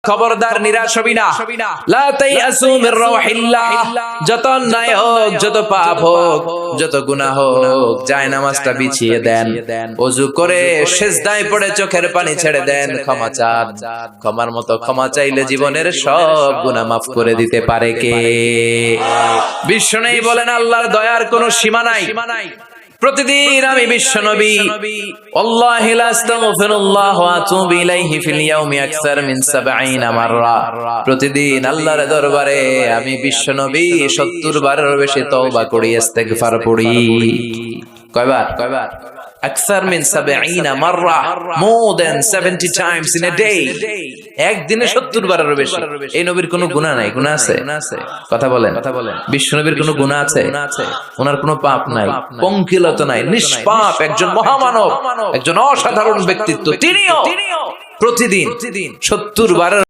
খবরদার নিরাশ হবি না। লা তাইয়াসু মির রাউহিল্লাহ। যত অন্যায় হোক, যত পাপ হোক, যত গুনাহ হোক, জায়নামাজটা বিছিয়ে দেন, ওযু করে সিজদায় পড়ে চোখের পানি ছেড়ে দেন, ক্ষমা চান। ক্ষমার মতো ক্ষমা চাইলে জীবনের সব গুনাহ মাফ করে দিতে পারে কে? বিশ্বনবী বলেন আল্লাহর দয়ার কোনো সীমা নাই। প্রতিদিন আমি বিশ্বনবী আল্লাহি লা আস্তাগফিরুল্লাহ ওয়া আতুবু ইলাইহি ফিল ইয়াউমি আকসার মিন 70 মাররা। প্রতিদিন আল্লাহর দরবারে আমি বিশ্বনবী 70 বারের বেশি তওবা করি, ইস্তেগফার পড়ি। কয়বার? আকসার মিন 70 মাররা, more than 70 times in a day। একদিনে 70 বারের বেশি। এই নবীর কোনো গুনাহ নাই? গুনাহ আছে? কথা বলেন। বিশ্বনবীর কোনো গুনাহ আছে? ওনার কোনো পাপ নাই, পঙ্কিলতা নাই, নিষ্পাপ একজন মহামানব, একজন অসাধারণ ব্যক্তিত্ব। তিনিও প্রতিদিন 70 বারের